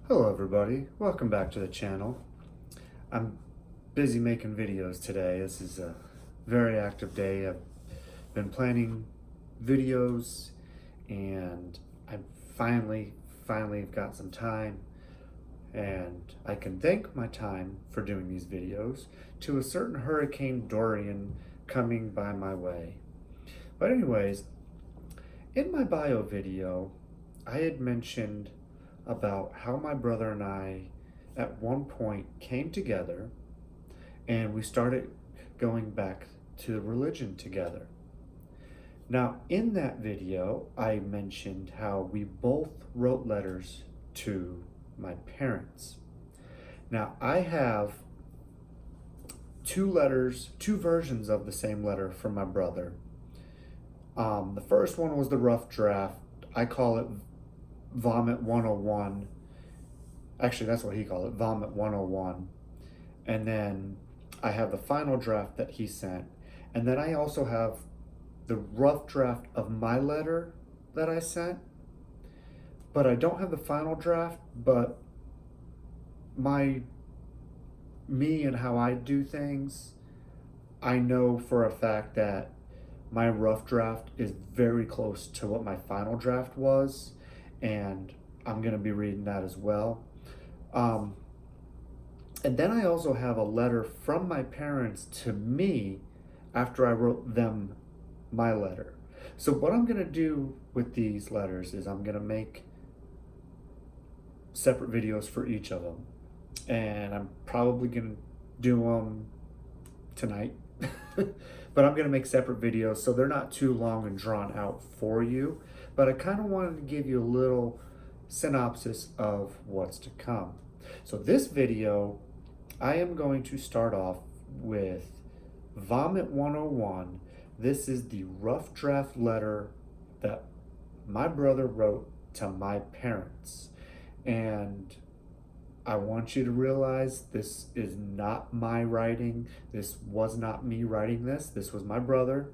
Hello everybody, welcome back to the channel. I'm busy making videos today. This is a very active day. I've been planning videos and I finally have got some time, and I can thank my time for doing these videos to a certain Hurricane Dorian coming by my way. But anyways, in my bio video, I had mentioned about how my brother and I at one point came together and we started going back to religion together. Now, in that video, I mentioned how we both wrote letters to my parents. Now, I have two versions of the same letter from my brother. The first one was the rough draft. I call it Vomit 101. Actually, that's what he called it, Vomit 101. And then I have the final draft that he sent. And then I also have the rough draft of my letter that I sent. But I don't have the final draft, but me and how I do things, I know for a fact that my rough draft is very close to what my final draft was, and I'm going to be reading that as well. And then I also have a letter from my parents to me after I wrote them my letter. So what I'm going to do with these letters is I'm going to make separate videos for each of them. And I'm probably going to do them tonight. But I'm going to make separate videos so they're not too long and drawn out for you. But I kind of wanted to give you a little synopsis of what's to come. So this video, I am going to start off with Vomit 101. This is the rough draft letter that my brother wrote to my parents. And I want you to realize this is not my writing. This was not me writing this. This was my brother.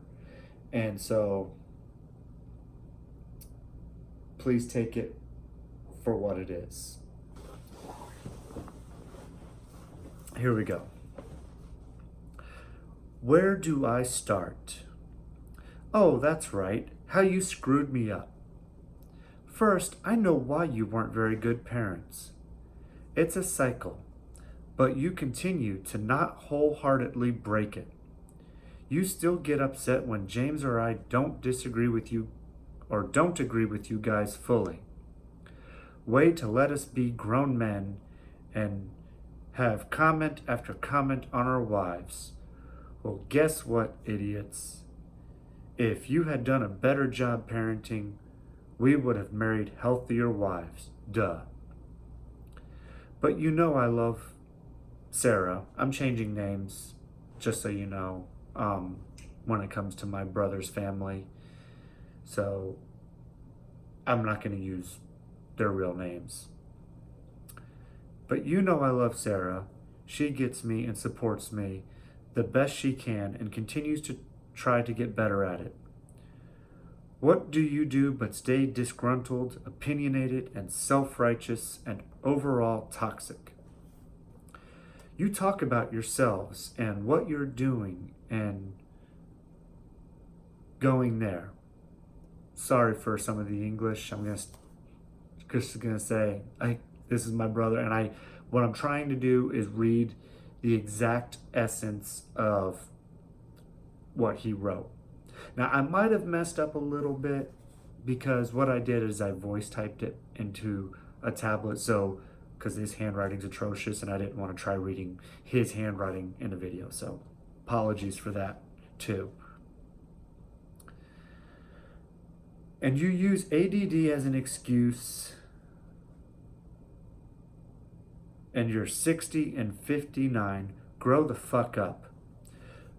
And so please take it for what it is. Here we go. Where do I start? Oh, that's right. How you screwed me up. First, I know why you weren't very good parents. It's a cycle, but you continue to not wholeheartedly break it. You still get upset when James or I don't disagree with you or don't agree with you guys fully. Way to let us be grown men and have comment after comment on our wives. Well, guess what, idiots? If you had done a better job parenting, we would have married healthier wives. Duh. But you know I love Sarah. I'm changing names, just so you know, when it comes to my brother's family. So I'm not going to use their real names. But you know I love Sarah. She gets me and supports me the best she can and continues to try to get better at it. What do you do but stay disgruntled, opinionated, and self-righteous, and overall toxic? You talk about yourselves and what you're doing and going there. Sorry for some of the English. I'm just gonna say, this is my brother, and what I'm trying to do is read the exact essence of what he wrote. Now, I might have messed up a little bit because what I did is I voice typed it into a tablet, so because his handwriting's atrocious and I didn't want to try reading his handwriting in a video, so apologies for that too. And you use ADD as an excuse, and you're 60 and 59. Grow the fuck up.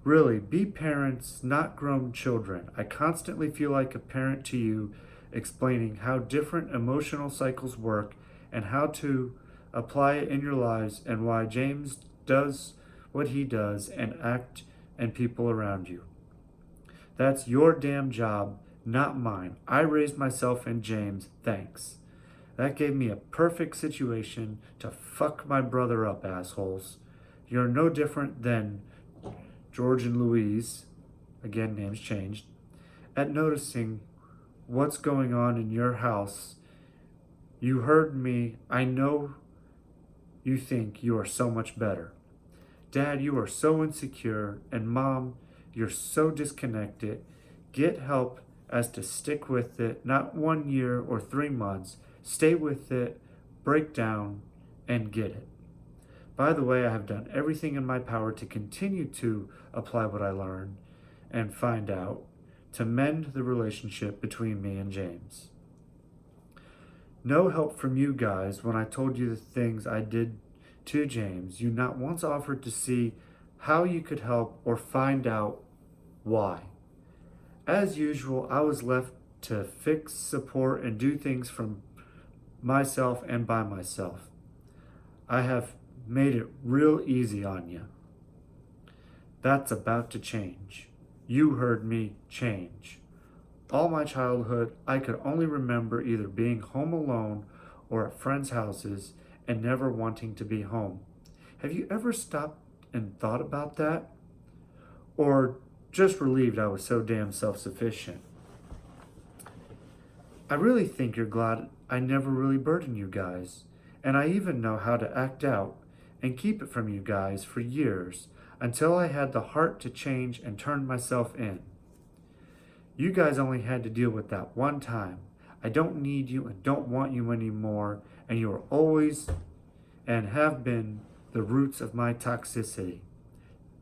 Really, be parents, not grown children. I constantly feel like a parent to you, explaining how different emotional cycles work and how to apply it in your lives, and why James does what he does and act and people around you. That's your damn job, not mine. I raised myself and James, thanks. That gave me a perfect situation to fuck my brother up, assholes. You're no different than George and Louise, again, names changed, at noticing what's going on in your house. You heard me. I know you think you are so much better. Dad, you are so insecure. And Mom, you're so disconnected. Get help as to stick with it, not 1 year or 3 months. Stay with it, break down, and get it. By the way, I have done everything in my power to continue to apply what I learned and find out to mend the relationship between me and James. No help from you guys when I told you the things I did to James. You not once offered to see how you could help or find out why. As usual, I was left to fix, support, and do things from myself and by myself. I have made it real easy on you. That's about to change. You heard me, change. All my childhood, I could only remember either being home alone or at friends' houses and never wanting to be home. Have you ever stopped and thought about that? Or just relieved I was so damn self-sufficient? I really think you're glad I never really burdened you guys, and I even know how to act out and keep it from you guys for years until I had the heart to change and turn myself in. You guys only had to deal with that one time. I don't need you and don't want you anymore, and you are always and have been the roots of my toxicity.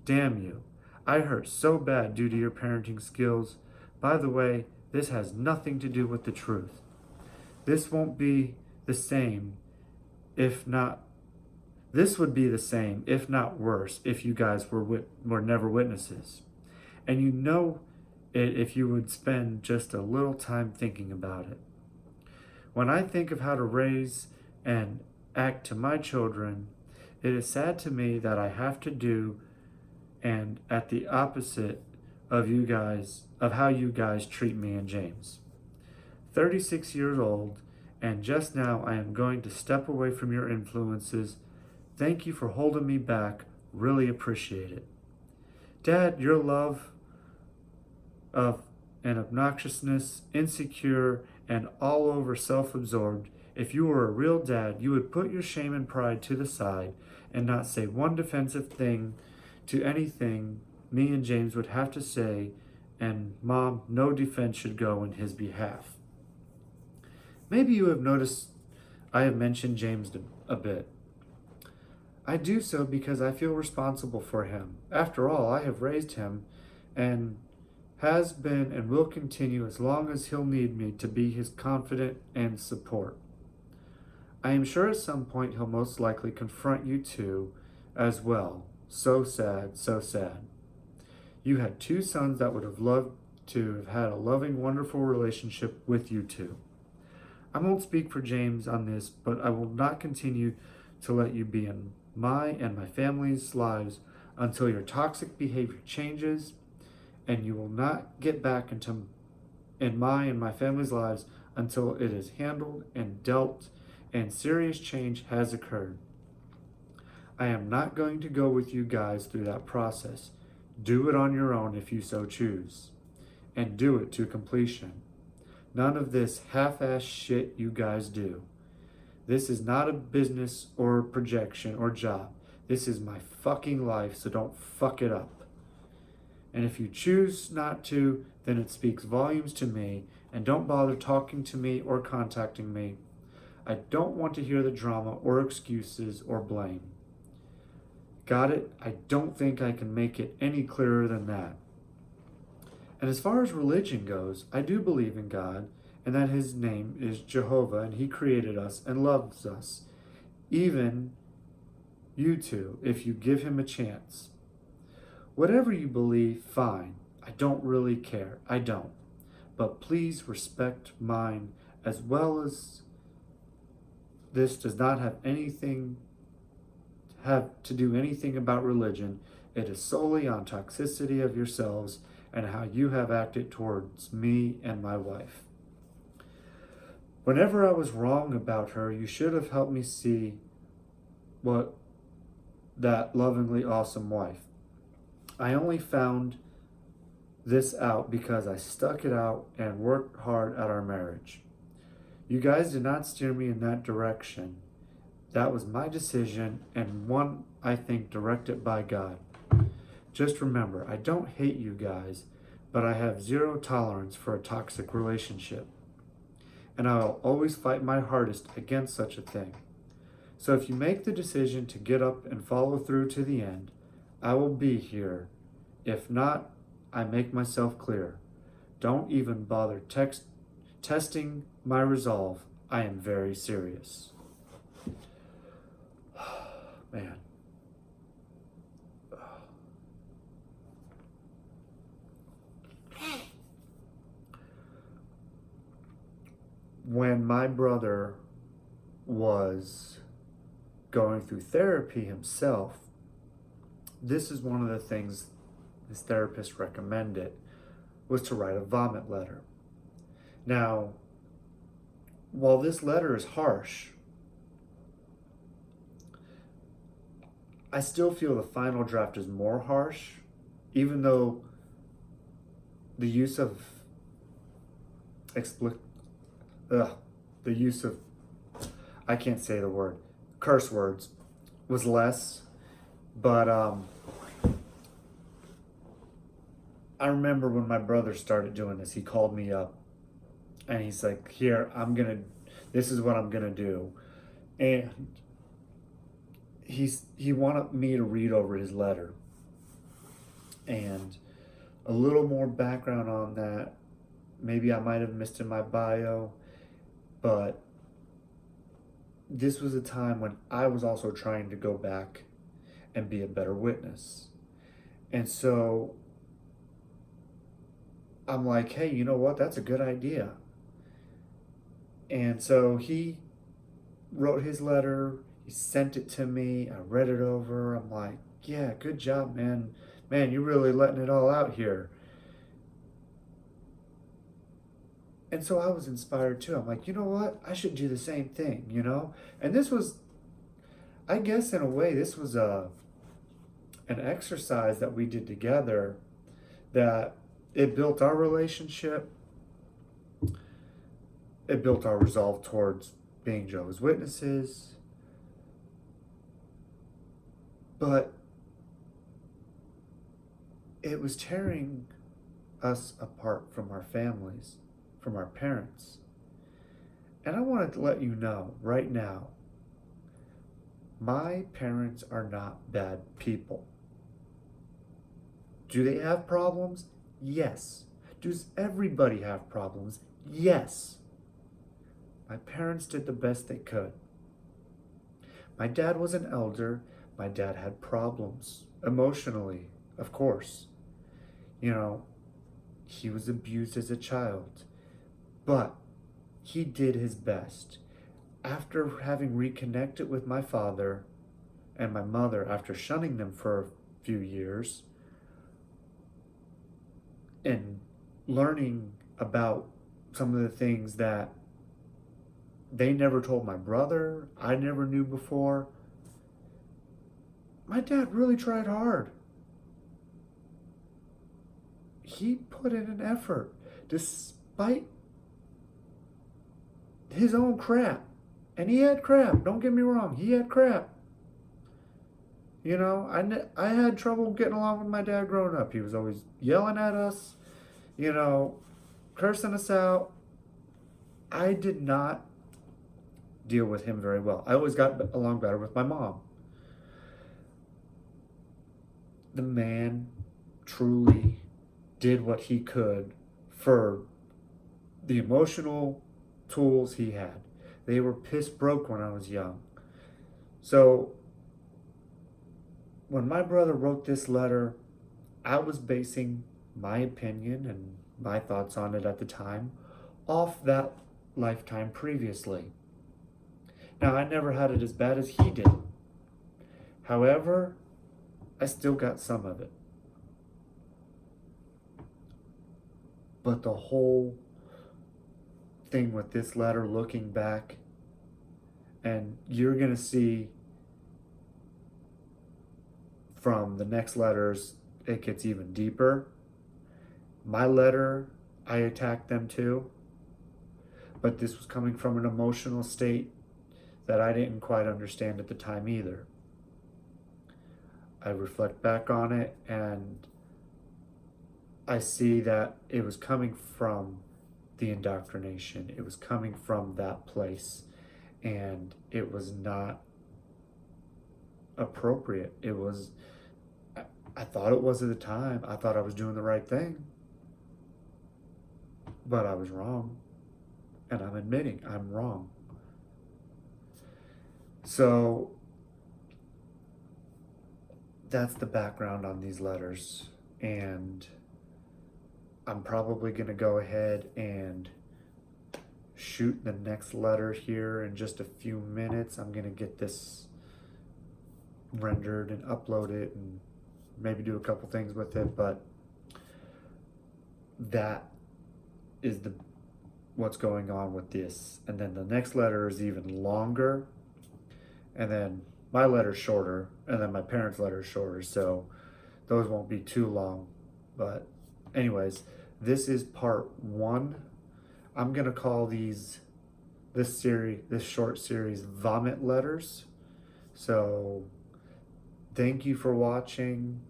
Damn you. I hurt so bad due to your parenting skills. By the way, this has nothing to do with the truth. This won't be the same if not This would be the same, if not worse, if you guys were never witnesses. And you know it if you would spend just a little time thinking about it. When I think of how to raise and act to my children, it is sad to me that I have to do and at the opposite of you guys, of how you guys treat me and James. 36 years old, and just now I am going to step away from your influences. Thank you for holding me back. Really appreciate it. Dad, your love of and obnoxiousness, insecure, and all over self-absorbed. If you were a real dad, you would put your shame and pride to the side and not say one defensive thing to anything me and James would have to say, and Mom, no defense should go in his behalf. Maybe you have noticed I have mentioned James a bit. I do so because I feel responsible for him. After all, I have raised him and has been and will continue as long as he'll need me to be his confidant and support. I am sure at some point he'll most likely confront you two as well. So sad, so sad. You had 2 sons that would have loved to have had a loving, wonderful relationship with you two. I won't speak for James on this, but I will not continue to let you be in my and my family's lives until your toxic behavior changes, and you will not get back into in my and my family's lives until it is handled and dealt and serious change has occurred. I am not going to go with you guys through that process. Do it on your own if you so choose, and do it to completion. None of this half-ass shit you guys do. This is not a business or projection or job. This is my fucking life, so don't fuck it up. And if you choose not to, then it speaks volumes to me, and don't bother talking to me or contacting me. I don't want to hear the drama or excuses or blame. Got it? I don't think I can make it any clearer than that. And as far as religion goes, I do believe in God, and that his name is Jehovah, and he created us and loves us. Even you two, if you give him a chance. Whatever you believe, fine. I don't really care. I don't. But please respect mine, as well as this does not have to do anything about religion. It is solely on toxicity of yourselves and how you have acted towards me and my wife. Whenever I was wrong about her, you should have helped me see what that lovingly awesome wife. I only found this out because I stuck it out and worked hard at our marriage. You guys did not steer me in that direction. That was my decision, and one, I think, directed by God. Just remember, I don't hate you guys, but I have zero tolerance for a toxic relationship. And I'll always fight my hardest against such a thing. So if you make the decision to get up and follow through to the end, I will be here. If not, I make myself clear. Don't even bother testing my resolve. I am very serious. Man. When my brother was going through therapy himself, this is one of the things his therapist recommended, was to write a vomit letter. Now, while this letter is harsh, I still feel the final draft is more harsh, even though the use of I can't say the word, curse words, was less. But I remember when my brother started doing this, he called me up and he's like, here, this is what I'm gonna do. And he wanted me to read over his letter. And a little more background on that, maybe I might have missed in my bio, but this was a time when I was also trying to go back and be a better witness. And so I'm like, hey, you know what? That's a good idea. And so he wrote his letter, he sent it to me, I read it over. I'm like, yeah, good job, man. Man, you're really letting it all out here. And so I was inspired too. I'm like, you know what? I should do the same thing, you know? And this was, I guess in a way, this was an exercise that we did together that it built our relationship. It built our resolve towards being Jehovah's Witnesses. But it was tearing us apart from our families, from our parents. And I wanted to let you know right now, my parents are not bad people. Do they have problems? Yes. Does everybody have problems? Yes. My parents did the best they could. My dad was an elder. My dad had problems emotionally, of course. You know, he was abused as a child, but he did his best. After having reconnected with my father and my mother, after shunning them for a few years, and learning about some of the things that they never told my brother, I never knew before, my dad really tried hard. He put in an effort despite his own crap. And he had crap, don't get me wrong, he had crap. You know, I had trouble getting along with my dad growing up. He was always yelling at us, you know, cursing us out. I did not deal with him very well. I always got along better with my mom. The man truly did what he could for the emotional tools he had. They were piss broke when I was young. So when my brother wrote this letter, I was basing my opinion and my thoughts on it at the time off that lifetime previously. Now, I never had it as bad as he did. However, I still got some of it. But the whole thing with this letter looking back, and you're going to see from the next letters, it gets even deeper. My letter, I attacked them too, but this was coming from an emotional state that I didn't quite understand at the time either. I reflect back on it and I see that it was coming from the indoctrination. It was coming from that place, and it was not appropriate. It was, I thought it was at the time. I thought I was doing the right thing, but I was wrong, and I'm admitting I'm wrong. So that's the background on these letters, and I'm probably going to go ahead and shoot the next letter here in just a few minutes. I'm going to get this rendered and upload it and maybe do a couple things with it, but that is what's going on with this. And then the next letter is even longer, and then my letter's shorter, and then my parents' letter is shorter, so those won't be too long. But anyways, this is part 1. I'm gonna call this short series Vomit Letters. So thank you for watching.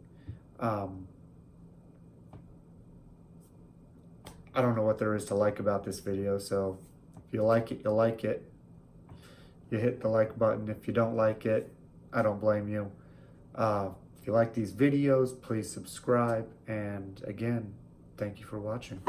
I don't know what there is to like about this video, so if you like it, you like it. You hit the like button. If you don't like it, I don't blame you. If you like these videos, please subscribe. And again, thank you for watching.